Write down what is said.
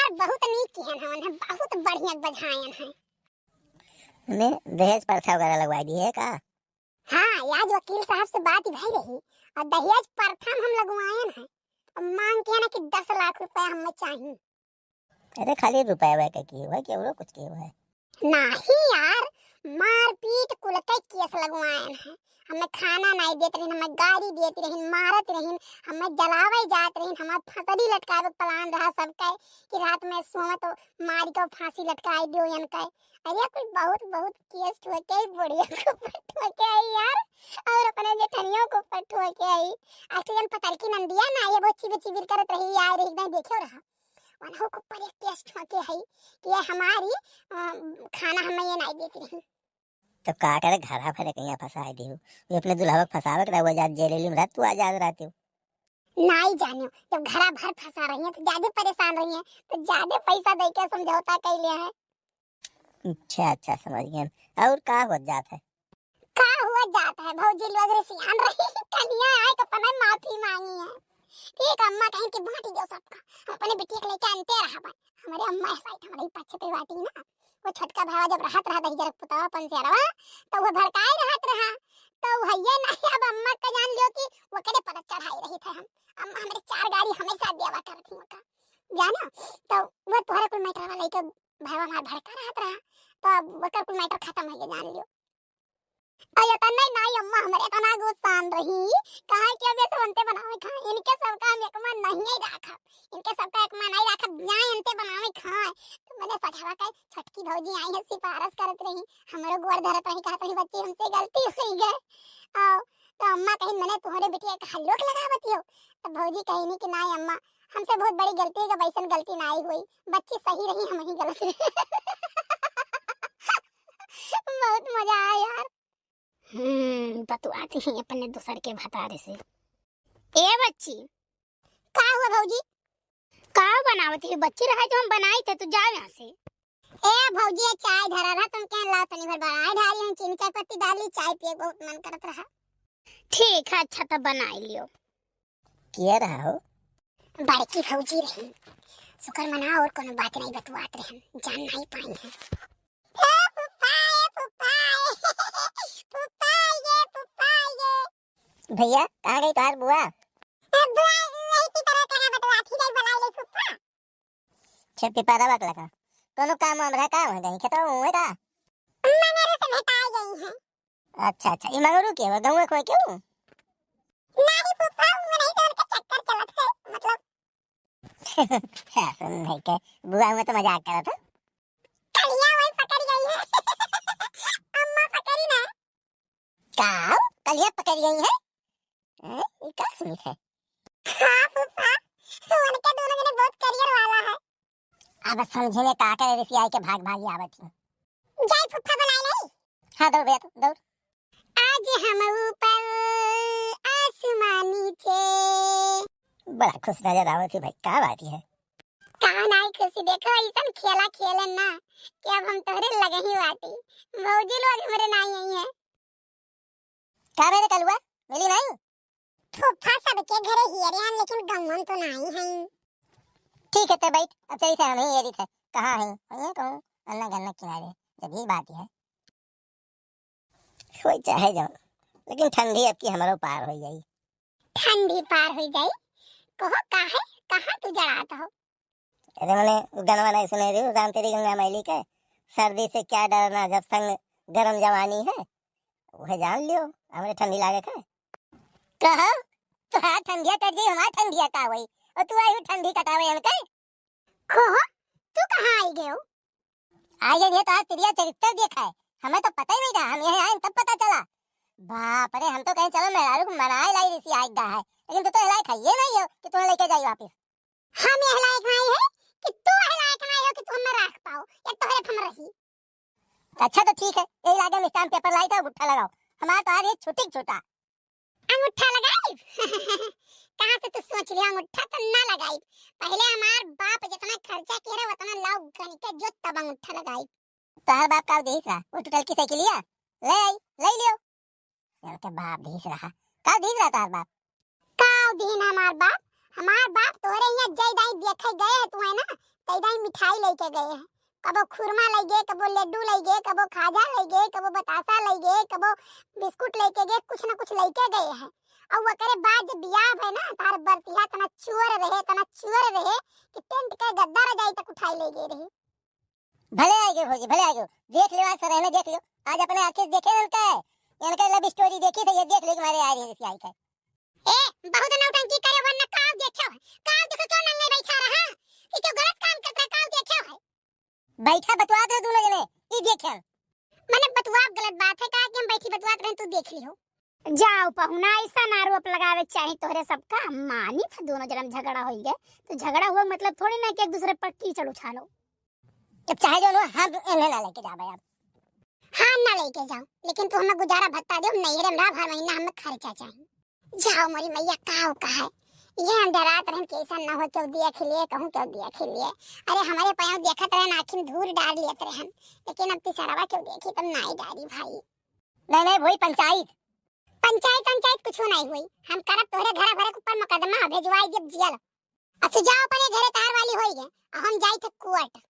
हमार बहुत नीक किहन हवन है, बहुत बढ़िया बझायन है। ने दहेज प्रथा वगैरह लगवा दी है का? हाँ, आज वकील साहब से बात भई रही और दहेज प्रथा हम लगवायन है। अब मांग के ना कि 10 लाख रुपया हमें चाहिए। अरे खाली रुपया का की हुआ कि और कुछ की हुआ है? नहीं यार, मारपीट कुल के केस लगवायन है। हमें खाना नहीं देत रही, हमें गाड़ी देती रही, मारत रही, हमें जलावे जात रही, हमार फसरी लटकावे प्लान रहा सबका कि रात में सोवे तो मारी को फांसी लटकाई दियो यन के। अरे कुछ बहुत बहुत केस हुए के बुढ़िया को पटवा के आई यार, और अपने जेठनियों को पटवा के आई। आखिर पतल की नंदिया ना ये बहुत चिबिर चिबिर करत रही यार, एकदम देखो रहा वनहो को पर एक टेस्ट होके है कि ये हमारी खाना हमें ये नहीं देती रही। तो का करे घरा भरे कहीं फंसा दी हो, ये अपने दुल्हा को फंसावे के आजाद जेल में रह, तू आजाद रहती हो। नहीं जानियो, जब घरा भर फंसा रही है तो ज्यादा परेशान रही है, तो ज्यादा पैसा दे के समझौता कर लिया है। अच्छा समझ गए। और का हो जात है? का हुआ जाता है भौजी लोग रे सियान रही कनिया आए तो पना माफी मांगी है। ठीक अम्मा कहीं कि बांटी दो सबका, हम अपने बिटिया के लेके आनते रहा बन। हमारे अम्मा ऐसा ही हमारे पीछे पे बाटी ना, वो छोटका भावा जब रहत रहा दही जरक पुतावा पंसेरवा तो वो भड़काए रहत रहा, तो भैया नहीं अब अम्मा का जान लियो कि वो करे पर चढ़ाई रही थे हम। अम्मा हमारे 4 गाड़ी हमेशा देवा करती का जाना, तो वो तोहरे कुल मैटर वाला लेके भावा मार भड़का रहत रहा, तो वो कर कुल मैटर खत्म है जान लियो। अरे तन्ने नहीं अम्मा हमारे तना गुस्सान रही कहा कि अब ये सब अंते बनावे खा, इनके सबका हम एक मान नहीं रखा, इनके सबका एक मान नहीं रखा जाए अंते बनावे खाए। तो मैंने सजावा के छटकी भौजी आई है सिफारिश करत रही, हमरो गोर धरत रही, कहत रही बच्ची हमसे गलती हो गई। तो अम्मा कहीं मैंने तुम्हारे बेटी एक हल्लोक लगावत हो, तो भौजी कही नहीं कि नहीं अम्मा हमसे बहुत बड़ी गलती है, जब ऐसा गलती नहीं हुई, बच्ची सही रही हम ही गलत रहे। बहुत मजा आया यार। बतुआती हैं अपने दूसर के भतारे से। ए बच्ची का हुआ भौजी? का बनावती है बच्ची रहा जो हम बनाई थे, तो जाओ यहाँ से। ए भौजी चाय धरा रहा, तुम क्या लाओ तनी भर बनाई ढाली, हम चीनी चाय पत्ती डाली, चाय पिए बहुत मन करत रहा। ठीक है अच्छा तब बनाई लियो। किया रहा हो? बड़की भौजी रही शुक्र मना और कोनो बात नहीं बतुआत रहे, जान नहीं पाई है। भैया कहाँ गई तुम्हारी बुआ? छेपी पारा बात लगा कोनो काम हम रहा काम है कहीं खेतो हुए का? मंगरू से भेटाई गई है। अच्छा ये मंगरू के वो गांव में कोई क्यों? नहीं फूफा वो नहीं तो उनका चक्कर चलत है मतलब। सुन नहीं के बुआ में तो मजाक कर रहा था। कलिया वही पकड़ गई है। अम्मा पकड़ी ना। का कलिया पकड़ गई है? ये क्या सुनी है? हाँ फूफा उनके दोनों जने बहुत करियर वाला है। अब समझे ने का करे ऋषि आई के भाग भागी आवत है। जय फूफा बुलाई नहीं। हाँ दौड़ भैया दौड़। आज हम ऊपर आसमान नीचे। बड़ा खुश नजर आवत है भाई, क्या बात है? कहाँ नहीं खुशी देखो ऐसा खेला खेलन ना कि अब हम तोहरे लगे ही बाटी, मौजी लोग हमारे नहीं आई है। क्या मेरे कलुआ मिली नहीं? फूफा सबके घरे हियरियां लेकिन गमन तो नहीं है। ठीक है तो बैठ, अब तेरी से नहीं ये थे कहाँ है ये कहूँ अन्ना गन्ना किनारे, जब ये बात है कोई चाहे जाओ, लेकिन ठंडी अब की हमारो पार हो जाई। ठंडी पार हो जाई कहो काहे कहाँ तू जड़ाता हो? अरे मैंने गनवा नहीं सुने रही राम तेरी गंगा मैली के, सर्दी से क्या डरना जब संग गरम जवानी है, वह जान लियो हमारे ठंडी लागे का। कहा तो हाँ ठंडिया कट गई हमारा ठंडिया का वही, और तू आई ठंडी कटावे हम के। कहो तू कहाँ आई गए हो? आई नहीं तो आज तेरिया चरित्र देखा है, हमें तो पता ही नहीं था, हम यहाँ आए तब पता चला। बाप रे हम तो कहीं चलो मेहरारू को मनाए लाई ऋषि आई गा है, लेकिन तू तो लायक है ये नहीं हो कि तुम्हें लेके जाई वापस। हम यह लायक नहीं है कि तू है लायक नहीं हो कि तुम में रख पाओ या तोहरे हम रही। अच्छा तो ठीक है, यही लागे में स्टाम्प पेपर लाई था गुट्ठा लगाओ, हमारा तो आज ये छोटी छोटा अंगूठा लगाई। कहाँ से तू सोच लिया अंगूठा तो ना लगाई, पहले हमार बाप जितना खर्चा किया रहा उतना लाओ गन के जो तब अंगूठा लगाई। तार बाप का देख रहा वो टूटल की साइकिल लिया ले आई ले लियो, यार के बाप देख रहा का देख रहा तार बाप का दिन हमार बाप तोरे यहाँ जय दाई देखे गए तू है ना, तई दाई मिठाई लेके गए हैं। कबो खुरमा ले गए, कबो लड्डू ले गए, कबो खाजा ले गए, कबो बतासा ले गए, कबो बिस्कुट लेके गए, कुछ ना कुछ लेके गए हैं। और वो करे बाद जब बियाह है ना तार बरतिया तना चुअर रहे कि टेंट के गद्दा रजाई तक उठाई ले गए रही। भले आएगे भौजी, भले आएगे। देख लो आज सर, देख लो आज अपने आंखें देखे इनका लव स्टोरी देखी तो ये देख लो तुम्हारे आ रही है आई का। ए बहुत नौटंकी करे वरना काव देखो क्यों नंगे बैठा रहा ये क्यों गलत काम करता है। काव देखो है बैठा बतवा दो दोनों जने ई देखे मैंने बतवा गलत बात है का कि हम बैठी बतवात रहे तू देख लियो। जाओ पहुना ऐसा आरोप लगावे चाहे तोहरे सबका मानी था दोनों जन्म झगड़ा हो गए तो झगड़ा हुआ मतलब थोड़ी ना कि एक दूसरे पर कीचड़ उछा लो। जब चाहे जो हम इन्हें ना लेके जाबे अब। हाँ ना लेके जाओ लेकिन तू हमें गुजारा भत्ता दे नहीं रे हमरा हर महीना हमें खर्चा चाहिए। जाओ मोरी मैया काव का है ये हम डरात रहन कैसा ना हो क्यों दिया खिलिए कहूं क्यों दिया खिलिए। अरे हमारे पाँव देखत रहन आखिर धूर डाल लेत रहन लेकिन अब तिसरावा क्यों देखी तब नाई डारी भाई। नहीं वही पंचायत कुछ नहीं हुई हम करब तोहरे घर भरे ऊपर मुकदमा भेजवाई जब जियल। अच्छा जाओ परे घरे तार वाली होई गे हम जाई थे कोर्ट।